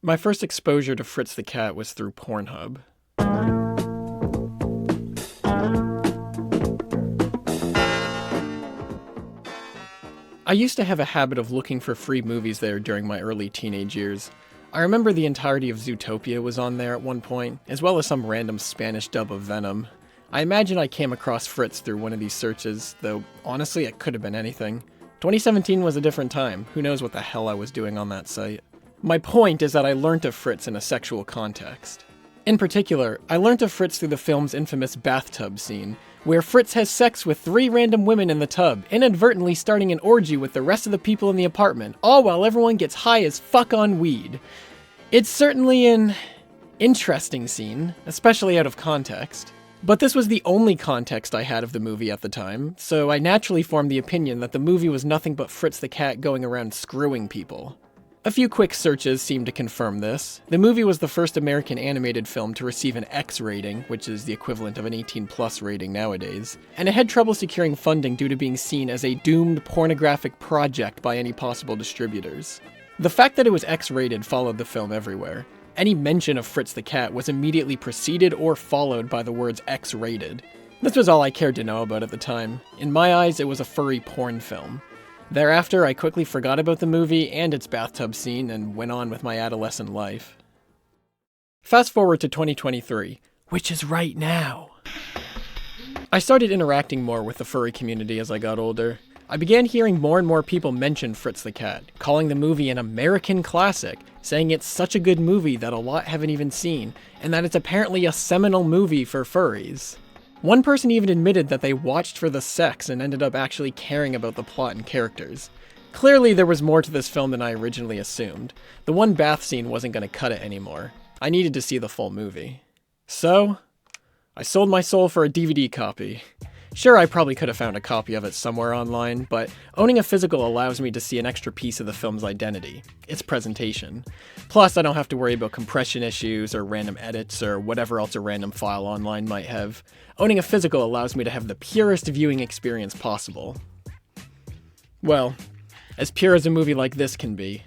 My first exposure to Fritz the Cat was through Pornhub. I used to have a habit of looking for free movies there during my early teenage years. I remember the entirety of Zootopia was on there at one point, as well as some random Spanish dub of Venom. I imagine I came across Fritz through one of these searches, though honestly it could have been anything. 2017 was a different time. Who knows what the hell I was doing on that site. My point is that I learnt of Fritz in a sexual context. In particular, I learnt of Fritz through the film's infamous bathtub scene, where Fritz has sex with 3 random women in the tub, inadvertently starting an orgy with the rest of the people in the apartment, all while everyone gets high as fuck on weed. It's certainly an interesting scene, especially out of context. But this was the only context I had of the movie at the time, so I naturally formed the opinion that the movie was nothing but Fritz the Cat going around screwing people. A few quick searches seem to confirm this. The movie was the first American animated film to receive an X rating, which is the equivalent of an 18+ rating nowadays, and it had trouble securing funding due to being seen as a doomed pornographic project by any possible distributors. The fact that it was X-rated followed the film everywhere. Any mention of Fritz the Cat was immediately preceded or followed by the words X-rated. This was all I cared to know about at the time. In my eyes, it was a furry porn film. Thereafter, I quickly forgot about the movie and its bathtub scene and went on with my adolescent life. Fast forward to 2023, which is right now. I started interacting more with the furry community as I got older. I began hearing more and more people mention Fritz the Cat, calling the movie an American classic, saying it's such a good movie that a lot haven't even seen, and that it's apparently a seminal movie for furries. One person even admitted that they watched for the sex and ended up actually caring about the plot and characters. Clearly there was more to this film than I originally assumed. The one bath scene wasn't going to cut it anymore. I needed to see the full movie. So, I sold my soul for a DVD copy. Sure, I probably could have found a copy of it somewhere online, but owning a physical allows me to see an extra piece of the film's identity, its presentation. Plus, I don't have to worry about compression issues or random edits or whatever else a random file online might have. Owning a physical allows me to have the purest viewing experience possible. Well, as pure as a movie like this can be.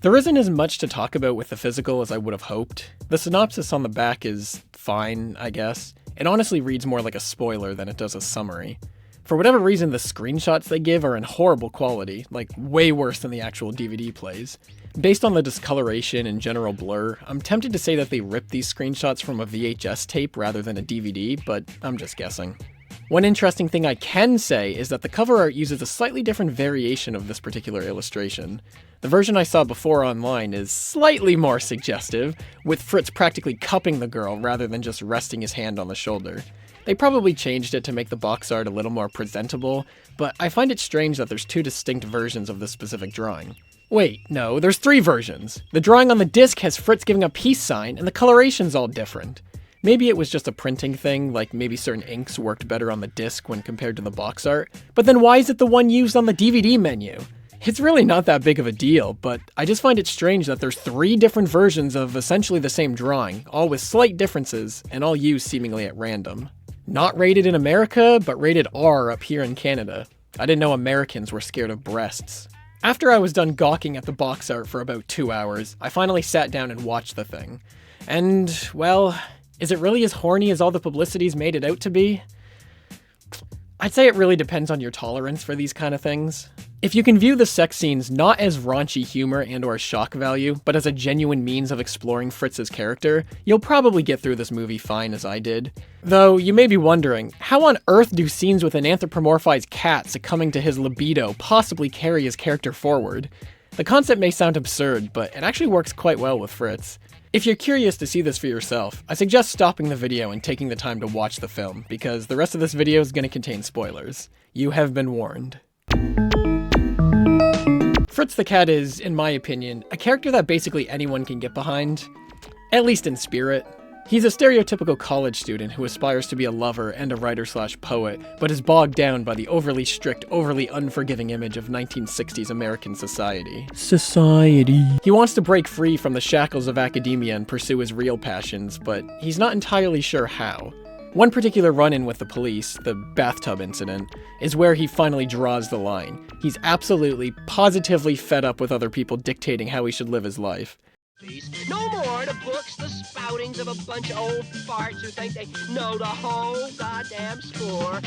There isn't as much to talk about with the physical as I would have hoped. The synopsis on the back is fine, I guess. It honestly reads more like a spoiler than it does a summary. For whatever reason, the screenshots they give are in horrible quality, like way worse than the actual DVD plays. Based on the discoloration and general blur, I'm tempted to say that they ripped these screenshots from a VHS tape rather than a DVD, but I'm just guessing. One interesting thing I can say is that the cover art uses a slightly different variation of this particular illustration. The version I saw before online is slightly more suggestive, with Fritz practically cupping the girl rather than just resting his hand on the shoulder. They probably changed it to make the box art a little more presentable, but I find it strange that there's 2 distinct versions of this specific drawing. Wait, no, there's 3 versions. The drawing on the disc has Fritz giving a peace sign, and the coloration's all different. Maybe it was just a printing thing, like maybe certain inks worked better on the disc when compared to the box art, but then why is it the one used on the DVD menu? It's really not that big of a deal, but I just find it strange that there's 3 different versions of essentially the same drawing, all with slight differences, and all used seemingly at random. Not rated in America, but rated R up here in Canada. I didn't know Americans were scared of breasts. After I was done gawking at the box art for about 2 hours, I finally sat down and watched the thing. And, well, is it really as horny as all the publicity's made it out to be? I'd say it really depends on your tolerance for these kind of things. If you can view the sex scenes not as raunchy humor and or shock value, but as a genuine means of exploring Fritz's character, you'll probably get through this movie fine as I did. Though, you may be wondering, how on earth do scenes with an anthropomorphized cat succumbing to his libido possibly carry his character forward? The concept may sound absurd, but it actually works quite well with Fritz. If you're curious to see this for yourself, I suggest stopping the video and taking the time to watch the film, because the rest of this video is going to contain spoilers. You have been warned. Fritz the Cat is, in my opinion, a character that basically anyone can get behind, at least in spirit. He's a stereotypical college student who aspires to be a lover and a writer/poet, but is bogged down by the overly strict, overly unforgiving image of 1960s American society. He wants to break free from the shackles of academia and pursue his real passions, but he's not entirely sure how. One particular run-in with the police, the bathtub incident, is where he finally draws the line. He's absolutely, positively fed up with other people dictating how he should live his life. No more the books, the spoutings of a bunch of old farts who think they know the whole goddamn score.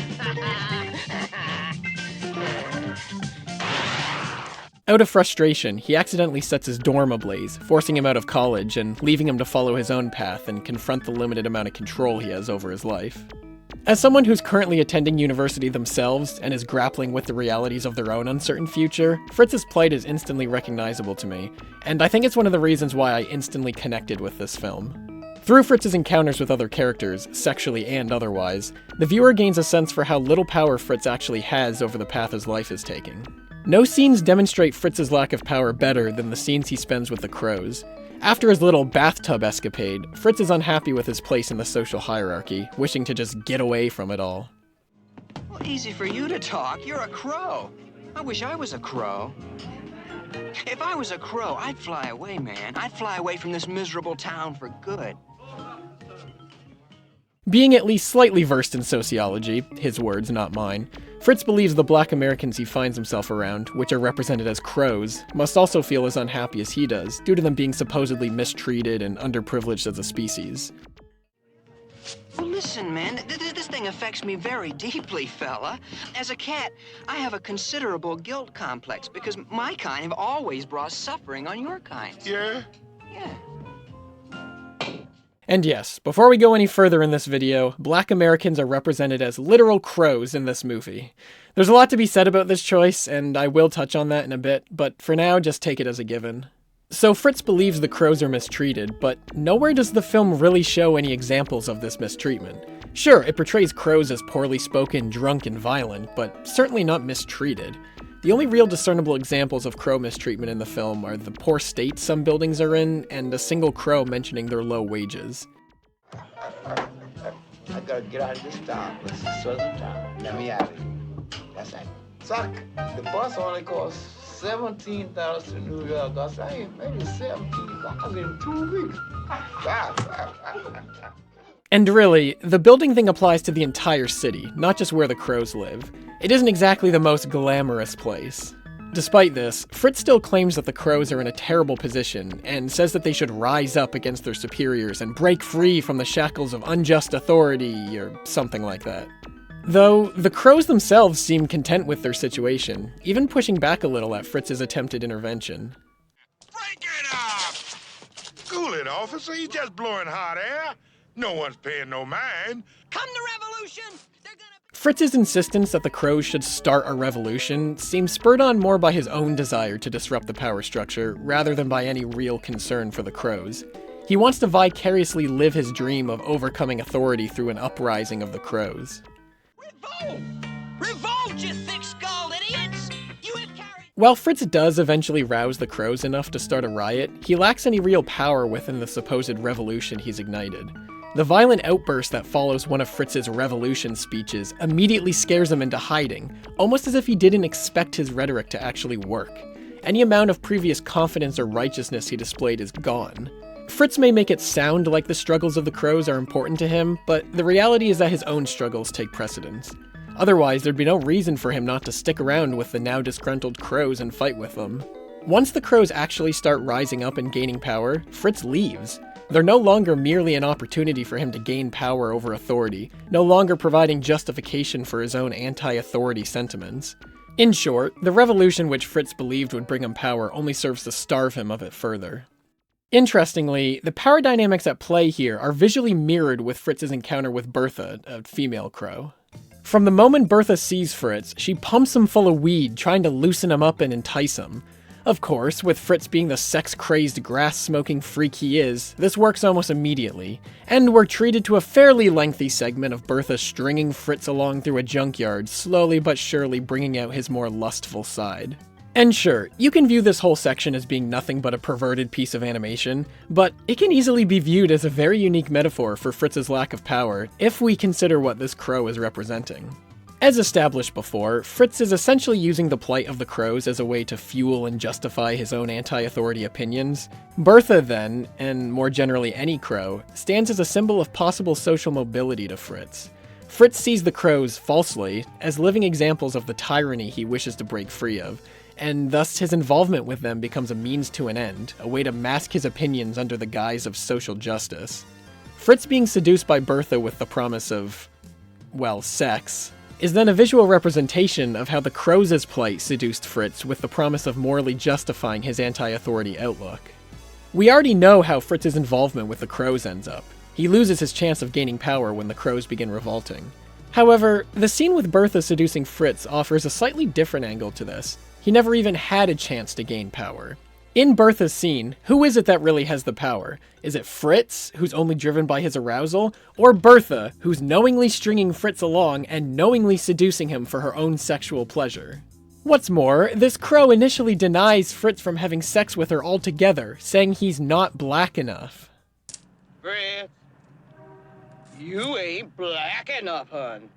Out of frustration, he accidentally sets his dorm ablaze, forcing him out of college and leaving him to follow his own path and confront the limited amount of control he has over his life. As someone who's currently attending university themselves and is grappling with the realities of their own uncertain future, Fritz's plight is instantly recognizable to me, and I think it's one of the reasons why I instantly connected with this film. Through Fritz's encounters with other characters, sexually and otherwise, the viewer gains a sense for how little power Fritz actually has over the path his life is taking. No scenes demonstrate Fritz's lack of power better than the scenes he spends with the crows. After his little bathtub escapade, Fritz is unhappy with his place in the social hierarchy, wishing to just get away from it all. Well, easy for you to talk. You're a crow. I wish I was a crow. If I was a crow, I'd fly away, man. I'd fly away from this miserable town for good. Being at least slightly versed in sociology, his words, not mine, Fritz believes the black Americans he finds himself around, which are represented as crows, must also feel as unhappy as he does, due to them being supposedly mistreated and underprivileged as a species. Well, listen, man, this thing affects me very deeply, fella. As a cat, I have a considerable guilt complex because my kind have always brought suffering on your kind. Yeah? Yeah. And yes, before we go any further in this video, black Americans are represented as literal crows in this movie. There's a lot to be said about this choice, and I will touch on that in a bit, but for now, just take it as a given. So Fritz believes the crows are mistreated, but nowhere does the film really show any examples of this mistreatment. Sure, it portrays crows as poorly spoken, drunk, and violent, but certainly not mistreated. The only real discernible examples of crow mistreatment in the film are the poor state some buildings are in, and a single crow mentioning their low wages. I gotta get out of this town. This is southern town. Let me out of here. That's it. Suck. The bus only costs $17,000 to New York. I say, maybe $17,000 in 2 weeks. And really, the building thing applies to the entire city, not just where the crows live. It isn't exactly the most glamorous place. Despite this, Fritz still claims that the crows are in a terrible position, and says that they should rise up against their superiors and break free from the shackles of unjust authority, or something like that. Though, the crows themselves seem content with their situation, even pushing back a little at Fritz's attempted intervention. Break it up! Cool it, officer. He's just blowing hot air. No one's paying no mind. Come to revolution! They're gonna... Fritz's insistence that the crows should start a revolution seems spurred on more by his own desire to disrupt the power structure, rather than by any real concern for the crows. He wants to vicariously live his dream of overcoming authority through an uprising of the crows. Revolt! Revolt, you thick-skulled idiots! You have carried... While Fritz does eventually rouse the crows enough to start a riot, he lacks any real power within the supposed revolution he's ignited. The violent outburst that follows one of Fritz's revolution speeches immediately scares him into hiding, almost as if he didn't expect his rhetoric to actually work. Any amount of previous confidence or righteousness he displayed is gone. Fritz may make it sound like the struggles of the crows are important to him, but the reality is that his own struggles take precedence. Otherwise, there'd be no reason for him not to stick around with the now disgruntled crows and fight with them. Once the crows actually start rising up and gaining power, Fritz leaves. They're no longer merely an opportunity for him to gain power over authority, no longer providing justification for his own anti-authority sentiments. In short, the revolution which Fritz believed would bring him power only serves to starve him of it further. Interestingly, the power dynamics at play here are visually mirrored with Fritz's encounter with Bertha, a female crow. From the moment Bertha sees Fritz, she pumps him full of weed, trying to loosen him up and entice him. Of course, with Fritz being the sex-crazed, grass-smoking freak he is, this works almost immediately, and we're treated to a fairly lengthy segment of Bertha stringing Fritz along through a junkyard, slowly but surely bringing out his more lustful side. And sure, you can view this whole section as being nothing but a perverted piece of animation, but it can easily be viewed as a very unique metaphor for Fritz's lack of power, if we consider what this crow is representing. As established before, Fritz is essentially using the plight of the crows as a way to fuel and justify his own anti-authority opinions. Bertha then, and more generally any crow, stands as a symbol of possible social mobility to Fritz. Fritz sees the crows, falsely, as living examples of the tyranny he wishes to break free of, and thus his involvement with them becomes a means to an end, a way to mask his opinions under the guise of social justice. Fritz being seduced by Bertha with the promise of, well, sex, is then a visual representation of how the Crows' plight seduced Fritz with the promise of morally justifying his anti-authority outlook. We already know how Fritz's involvement with the Crows ends up. He loses his chance of gaining power when the Crows begin revolting. However, the scene with Bertha seducing Fritz offers a slightly different angle to this. He never even had a chance to gain power. In Bertha's scene, who is it that really has the power? Is it Fritz, who's only driven by his arousal, or Bertha, who's knowingly stringing Fritz along and knowingly seducing him for her own sexual pleasure? What's more, this crow initially denies Fritz from having sex with her altogether, saying he's not black enough. Fritz, you ain't black enough, hun.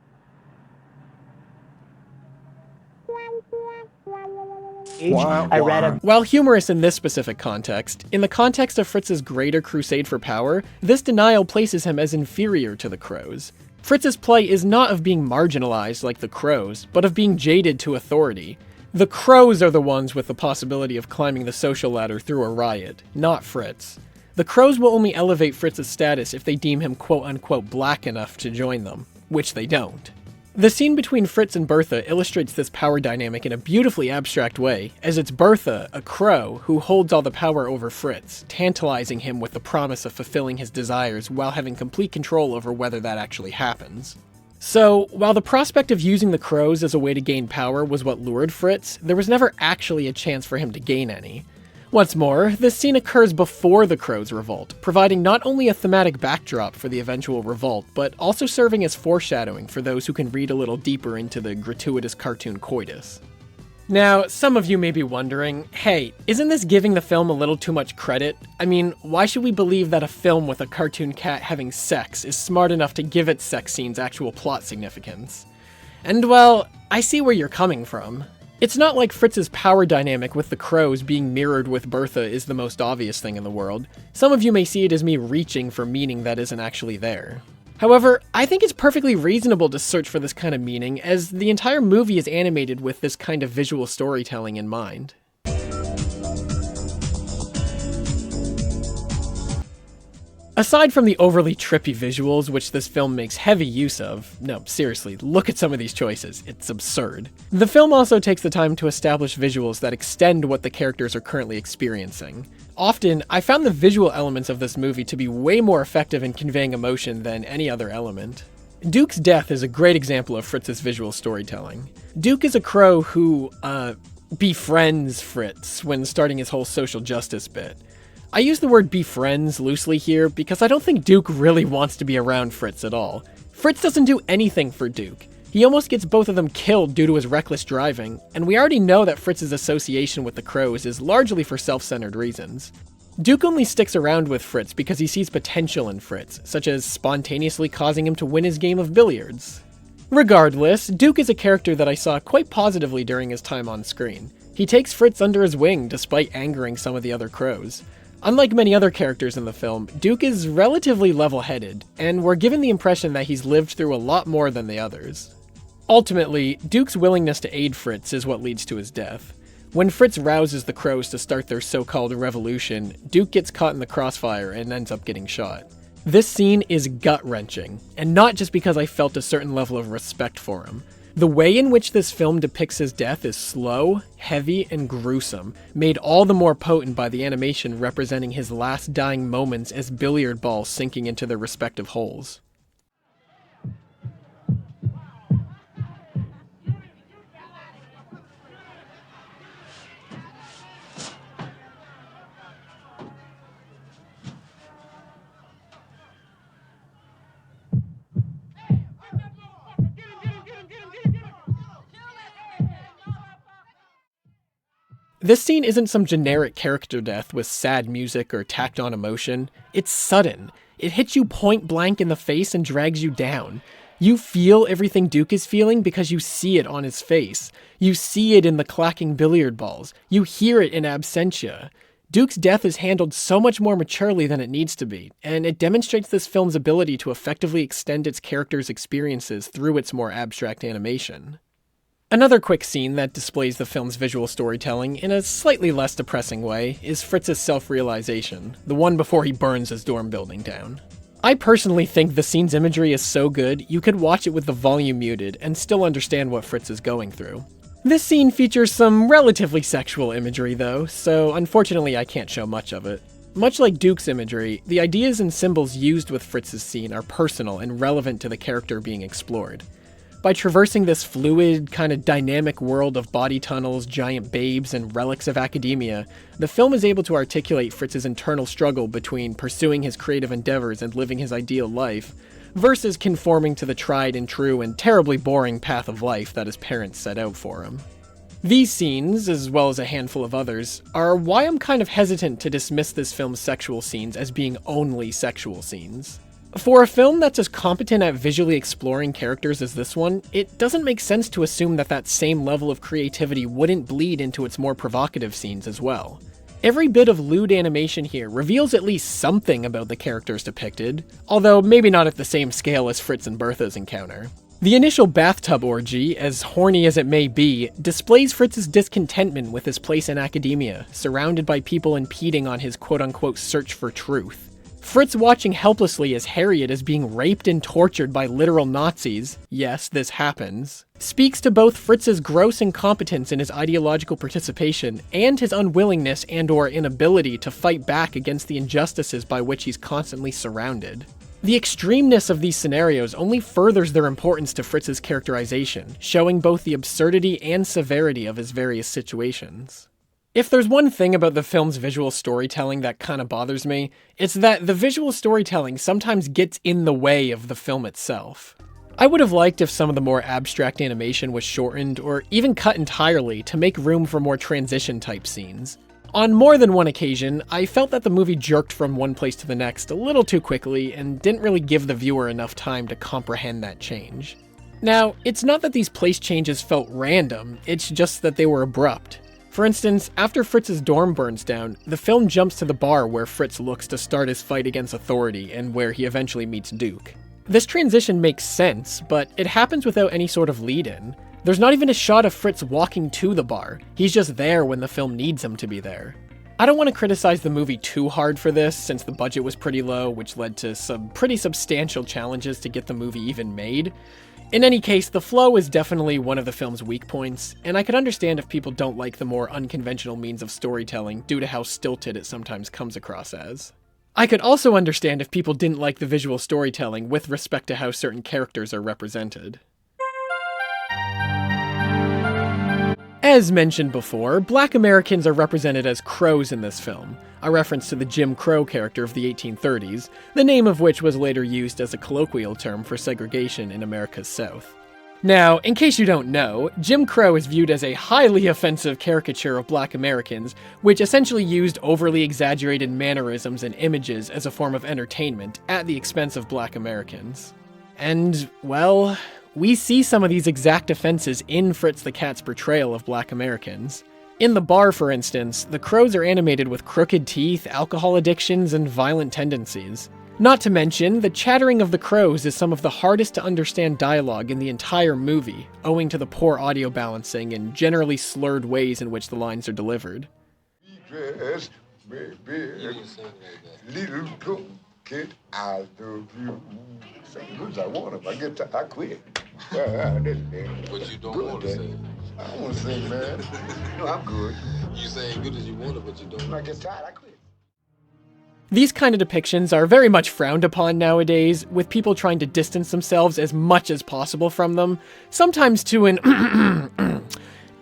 I read a While humorous in this specific context, in the context of Fritz's greater crusade for power, this denial places him as inferior to the Crows. Fritz's plight is not of being marginalized like the Crows, but of being jaded to authority. The Crows are the ones with the possibility of climbing the social ladder through a riot, not Fritz. The Crows will only elevate Fritz's status if they deem him quote-unquote black enough to join them, which they don't. The scene between Fritz and Bertha illustrates this power dynamic in a beautifully abstract way, as it's Bertha, a crow, who holds all the power over Fritz, tantalizing him with the promise of fulfilling his desires while having complete control over whether that actually happens. So, while the prospect of using the Crows as a way to gain power was what lured Fritz, there was never actually a chance for him to gain any. What's more, this scene occurs before the Crows revolt, providing not only a thematic backdrop for the eventual revolt, but also serving as foreshadowing for those who can read a little deeper into the gratuitous cartoon coitus. Now, some of you may be wondering, hey, isn't this giving the film a little too much credit? I mean, why should we believe that a film with a cartoon cat having sex is smart enough to give its sex scenes actual plot significance? And well, I see where you're coming from. It's not like Fritz's power dynamic with the Crows being mirrored with Bertha is the most obvious thing in the world. Some of you may see it as me reaching for meaning that isn't actually there. However, I think it's perfectly reasonable to search for this kind of meaning, as the entire movie is animated with this kind of visual storytelling in mind. Aside from the overly trippy visuals, which this film makes heavy use of, no, seriously, look at some of these choices, it's absurd. The film also takes the time to establish visuals that extend what the characters are currently experiencing. Often, I found the visual elements of this movie to be way more effective in conveying emotion than any other element. Duke's death is a great example of Fritz's visual storytelling. Duke is a crow who, befriends Fritz when starting his whole social justice bit. I use the word befriends loosely here because I don't think Duke really wants to be around Fritz at all. Fritz doesn't do anything for Duke. He almost gets both of them killed due to his reckless driving, and we already know that Fritz's association with the Crows is largely for self-centered reasons. Duke only sticks around with Fritz because he sees potential in Fritz, such as spontaneously causing him to win his game of billiards. Regardless, Duke is a character that I saw quite positively during his time on screen. He takes Fritz under his wing despite angering some of the other Crows. Unlike many other characters in the film, Duke is relatively level-headed, and we're given the impression that he's lived through a lot more than the others. Ultimately, Duke's willingness to aid Fritz is what leads to his death. When Fritz rouses the Crows to start their so-called revolution, Duke gets caught in the crossfire and ends up getting shot. This scene is gut-wrenching, and not just because I felt a certain level of respect for him. The way in which this film depicts his death is slow, heavy, and gruesome, made all the more potent by the animation representing his last dying moments as billiard balls sinking into their respective holes. This scene isn't some generic character death with sad music or tacked on emotion. It's sudden. It hits you point blank in the face and drags you down. You feel everything Duke is feeling because you see it on his face. You see it in the clacking billiard balls. You hear it in absentia. Duke's death is handled so much more maturely than it needs to be, and it demonstrates this film's ability to effectively extend its characters' experiences through its more abstract animation. Another quick scene that displays the film's visual storytelling in a slightly less depressing way is Fritz's self-realization, the one before he burns his dorm building down. I personally think the scene's imagery is so good, you could watch it with the volume muted and still understand what Fritz is going through. This scene features some relatively sexual imagery though, so unfortunately I can't show much of it. Much like Duke's imagery, the ideas and symbols used with Fritz's scene are personal and relevant to the character being explored. By traversing this fluid, kind of dynamic world of body tunnels, giant babes, and relics of academia, the film is able to articulate Fritz's internal struggle between pursuing his creative endeavors and living his ideal life, versus conforming to the tried and true and terribly boring path of life that his parents set out for him. These scenes, as well as a handful of others, are why I'm kind of hesitant to dismiss this film's sexual scenes as being only sexual scenes. For a film that's as competent at visually exploring characters as this one, it doesn't make sense to assume that that same level of creativity wouldn't bleed into its more provocative scenes as well. Every bit of lewd animation here reveals at least something about the characters depicted, although maybe not at the same scale as Fritz and Bertha's encounter. The initial bathtub orgy, as horny as it may be, displays Fritz's discontentment with his place in academia, surrounded by people impeding on his quote-unquote search for truth. Fritz watching helplessly as Harriet is being raped and tortured by literal Nazis, yes, this happens, speaks to both Fritz's gross incompetence in his ideological participation and his unwillingness and/or inability to fight back against the injustices by which he's constantly surrounded. The extremeness of these scenarios only furthers their importance to Fritz's characterization, showing both the absurdity and severity of his various situations. If there's one thing about the film's visual storytelling that kinda bothers me, it's that the visual storytelling sometimes gets in the way of the film itself. I would have liked if some of the more abstract animation was shortened or even cut entirely to make room for more transition-type scenes. On more than one occasion, I felt that the movie jerked from one place to the next a little too quickly and didn't really give the viewer enough time to comprehend that change. Now, it's not that these place changes felt random, it's just that they were abrupt. For instance, after Fritz's dorm burns down, the film jumps to the bar where Fritz looks to start his fight against authority and where he eventually meets Duke. This transition makes sense, but it happens without any sort of lead-in. There's not even a shot of Fritz walking to the bar, he's just there when the film needs him to be there. I don't want to criticize the movie too hard for this, since the budget was pretty low, which led to some pretty substantial challenges to get the movie even made. In any case, the flow is definitely one of the film's weak points, and I could understand if people don't like the more unconventional means of storytelling due to how stilted it sometimes comes across as. I could also understand if people didn't like the visual storytelling with respect to how certain characters are represented. As mentioned before, Black Americans are represented as crows in this film, a reference to the Jim Crow character of the 1830s, the name of which was later used as a colloquial term for segregation in America's South. Now, in case you don't know, Jim Crow is viewed as a highly offensive caricature of Black Americans, which essentially used overly exaggerated mannerisms and images as a form of entertainment at the expense of Black Americans. And, well, we see some of these exact offenses in Fritz the Cat's portrayal of Black Americans. In the bar, for instance, the crows are animated with crooked teeth, alcohol addictions, and violent tendencies. Not to mention, the chattering of the crows is some of the hardest to understand dialogue in the entire movie, owing to the poor audio balancing and generally slurred ways in which the lines are delivered. Dress, baby, little kid, I love you. Sing as good as I want. If I get to, I quit. But you don't want to sing. I don't want to sing, man. No, I'm good. You say good as you want it, but you don't. When I get tired, I quit. These kind of depictions are very much frowned upon nowadays, with people trying to distance themselves as much as possible from them, sometimes to an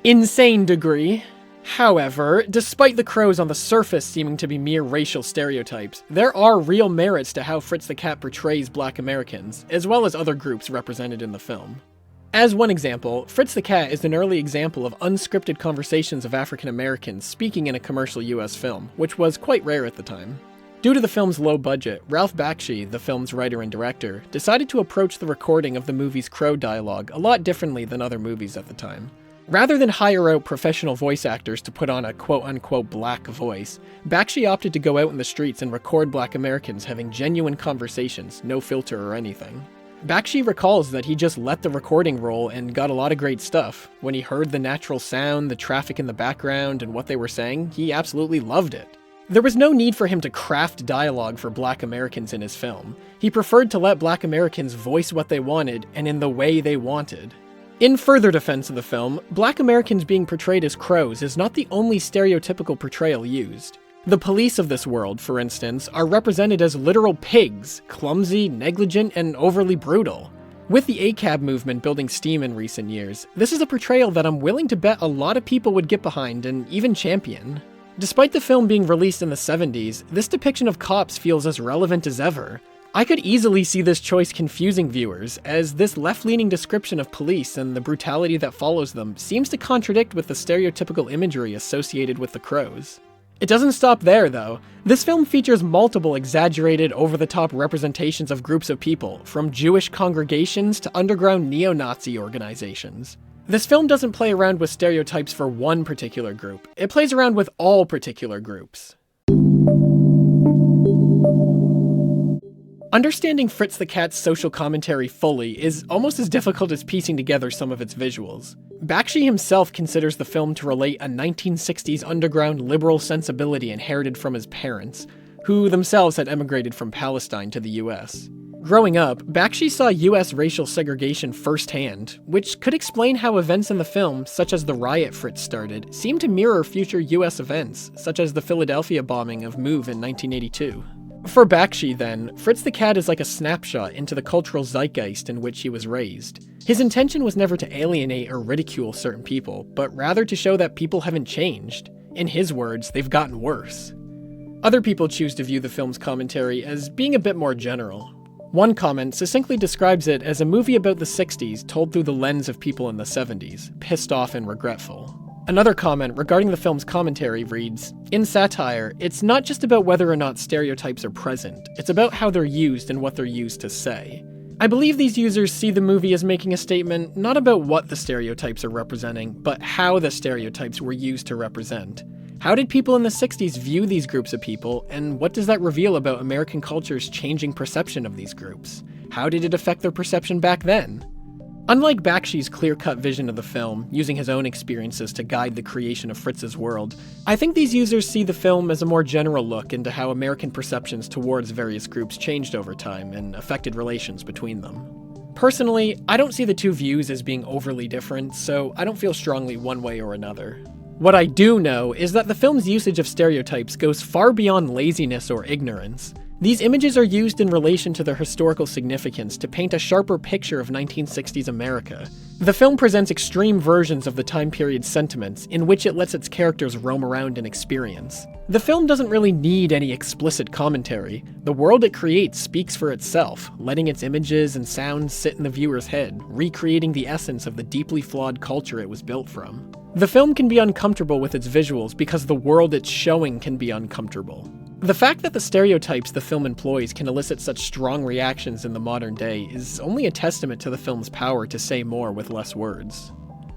insane degree. However, despite the crows on the surface seeming to be mere racial stereotypes, there are real merits to how Fritz the Cat portrays Black Americans, as well as other groups represented in the film. As one example, Fritz the Cat is an early example of unscripted conversations of African Americans speaking in a commercial US film, which was quite rare at the time. Due to the film's low budget, Ralph Bakshi, the film's writer and director, decided to approach the recording of the movie's crow dialogue a lot differently than other movies at the time. Rather than hire out professional voice actors to put on a quote-unquote black voice, Bakshi opted to go out in the streets and record Black Americans having genuine conversations, no filter or anything. Bakshi recalls that he just let the recording roll and got a lot of great stuff. When he heard the natural sound, the traffic in the background, and what they were saying, he absolutely loved it. There was no need for him to craft dialogue for Black Americans in his film. He preferred to let Black Americans voice what they wanted and in the way they wanted. In further defense of the film, Black Americans being portrayed as crows is not the only stereotypical portrayal used. The police of this world, for instance, are represented as literal pigs, clumsy, negligent, and overly brutal. With the ACAB movement building steam in recent years, this is a portrayal that I'm willing to bet a lot of people would get behind and even champion. Despite the film being released in the 70s, this depiction of cops feels as relevant as ever. I could easily see this choice confusing viewers, as this left-leaning description of police and the brutality that follows them seems to contradict with the stereotypical imagery associated with the crows. It doesn't stop there, though. This film features multiple exaggerated, over-the-top representations of groups of people, from Jewish congregations to underground neo-Nazi organizations. This film doesn't play around with stereotypes for one particular group. It plays around with all particular groups. Understanding Fritz the Cat's social commentary fully is almost as difficult as piecing together some of its visuals. Bakshi himself considers the film to relate a 1960s underground liberal sensibility inherited from his parents, who themselves had emigrated from Palestine to the US. Growing up, Bakshi saw US racial segregation firsthand, which could explain how events in the film, such as the riot Fritz started, seem to mirror future US events, such as the Philadelphia bombing of MOVE in 1982. For Bakshi, then, Fritz the Cat is like a snapshot into the cultural zeitgeist in which he was raised. His intention was never to alienate or ridicule certain people, but rather to show that people haven't changed. In his words, they've gotten worse. Other people choose to view the film's commentary as being a bit more general. One comment succinctly describes it as a movie about the 60s told through the lens of people in the 70s, pissed off and regretful. Another comment regarding the film's commentary reads, "In satire, it's not just about whether or not stereotypes are present, it's about how they're used and what they're used to say." I believe these users see the movie as making a statement not about what the stereotypes are representing, but how the stereotypes were used to represent. How did people in the 60s view these groups of people, and what does that reveal about American culture's changing perception of these groups? How did it affect their perception back then? Unlike Bakshi's clear-cut vision of the film, using his own experiences to guide the creation of Fritz's world, I think these users see the film as a more general look into how American perceptions towards various groups changed over time and affected relations between them. Personally, I don't see the two views as being overly different, so I don't feel strongly one way or another. What I do know is that the film's usage of stereotypes goes far beyond laziness or ignorance. These images are used in relation to their historical significance to paint a sharper picture of 1960s America. The film presents extreme versions of the time period's sentiments, in which it lets its characters roam around and experience. The film doesn't really need any explicit commentary. The world it creates speaks for itself, letting its images and sounds sit in the viewer's head, recreating the essence of the deeply flawed culture it was built from. The film can be uncomfortable with its visuals because the world it's showing can be uncomfortable. The fact that the stereotypes the film employs can elicit such strong reactions in the modern day is only a testament to the film's power to say more with less words.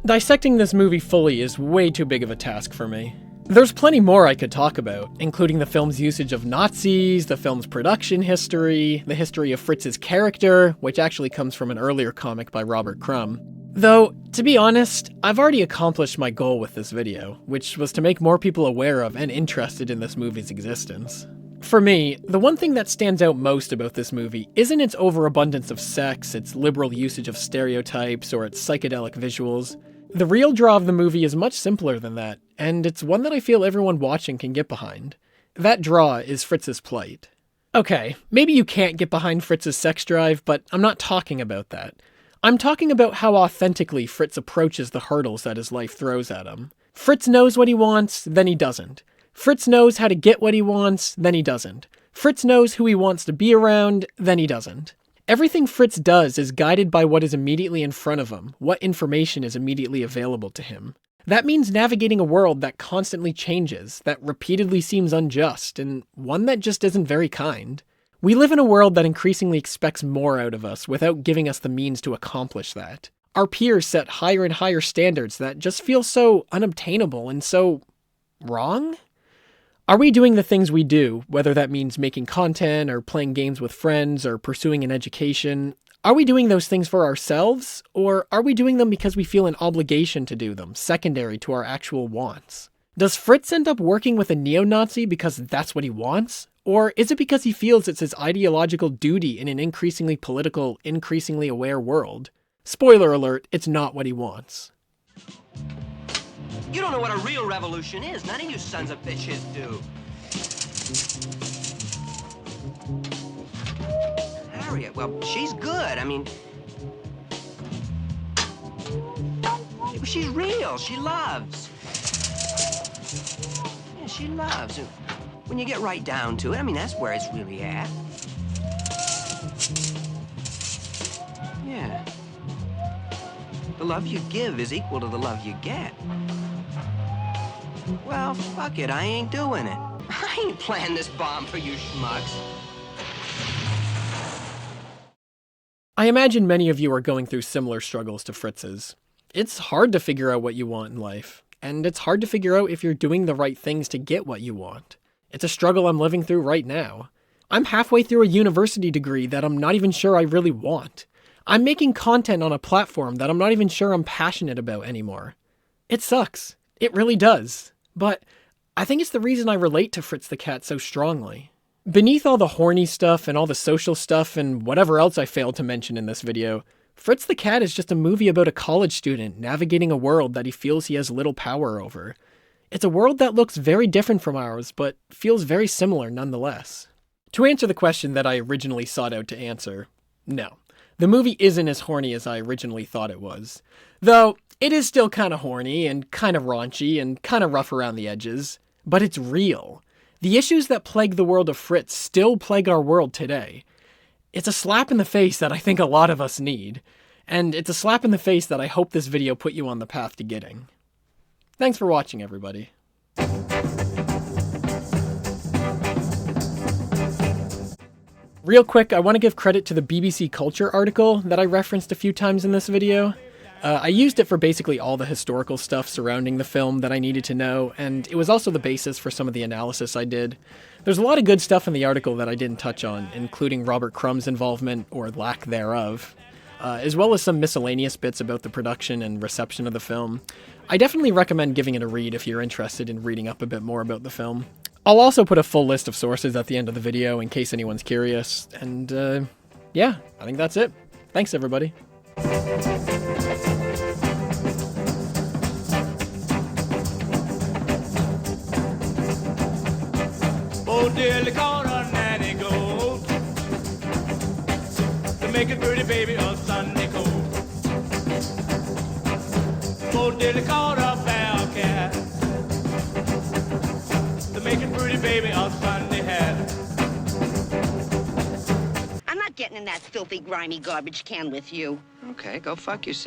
Dissecting this movie fully is way too big of a task for me. There's plenty more I could talk about, including the film's usage of Nazis, the film's production history, the history of Fritz's character, which actually comes from an earlier comic by Robert Crumb. Though, to be honest, I've already accomplished my goal with this video, which was to make more people aware of and interested in this movie's existence. For me, the one thing that stands out most about this movie isn't its overabundance of sex, its liberal usage of stereotypes, or its psychedelic visuals. The real draw of the movie is much simpler than that, and it's one that I feel everyone watching can get behind. That draw is Fritz's plight. Okay, maybe you can't get behind Fritz's sex drive, but I'm not talking about that. I'm talking about how authentically Fritz approaches the hurdles that his life throws at him. Fritz knows what he wants, then he doesn't. Fritz knows how to get what he wants, then he doesn't. Fritz knows who he wants to be around, then he doesn't. Everything Fritz does is guided by what is immediately in front of him, what information is immediately available to him. That means navigating a world that constantly changes, that repeatedly seems unjust, and one that just isn't very kind. We live in a world that increasingly expects more out of us without giving us the means to accomplish that. Our peers set higher and higher standards that just feel so unobtainable and so wrong? Are we doing the things we do, whether that means making content or playing games with friends or pursuing an education? Are we doing those things for ourselves, or are we doing them because we feel an obligation to do them, secondary to our actual wants? Does Fritz end up working with a neo-Nazi because that's what he wants? Or is it because he feels it's his ideological duty in an increasingly political, increasingly aware world? Spoiler alert, it's not what he wants. You don't know what a real revolution is. None of you sons of bitches do. Harriet, well, she's good. I mean, she's real. She loves. Yeah, she loves. When you get right down to it, I mean, that's where it's really at. Yeah. The love you give is equal to the love you get. Well, fuck it, I ain't doing it. I ain't planning this bomb for you schmucks. I imagine many of you are going through similar struggles to Fritz's. It's hard to figure out what you want in life, and it's hard to figure out if you're doing the right things to get what you want. It's a struggle I'm living through right now. I'm halfway through a university degree that I'm not even sure I really want. I'm making content on a platform that I'm not even sure I'm passionate about anymore. It sucks. It really does. But I think it's the reason I relate to Fritz the Cat so strongly. Beneath all the horny stuff and all the social stuff and whatever else I failed to mention in this video, Fritz the Cat is just a movie about a college student navigating a world that he feels he has little power over. It's a world that looks very different from ours, but feels very similar nonetheless. To answer the question that I originally sought out to answer, no. The movie isn't as horny as I originally thought it was. Though, it is still kind of horny and kind of raunchy and kind of rough around the edges. But it's real. The issues that plague the world of Fritz still plague our world today. It's a slap in the face that I think a lot of us need. And it's a slap in the face that I hope this video put you on the path to getting. Thanks for watching, everybody. Real quick, I want to give credit to the BBC Culture article that I referenced a few times in this video. I used it for basically all the historical stuff surrounding the film that I needed to know, and it was also the basis for some of the analysis I did. There's a lot of good stuff in the article that I didn't touch on, including Robert Crumb's involvement, or lack thereof, as well as some miscellaneous bits about the production and reception of the film. I definitely recommend giving it a read if you're interested in reading up a bit more about the film. I'll also put a full list of sources at the end of the video in case anyone's curious, and yeah, I think that's it. Thanks, everybody. Oh, dearly caught a nanny goat to make a pretty baby a Sunday coat. Oh, dearly caught a bell cat to make a pretty baby a Sunday hat. I'm not getting in that filthy, grimy garbage can with you. Okay, go fuck yourself.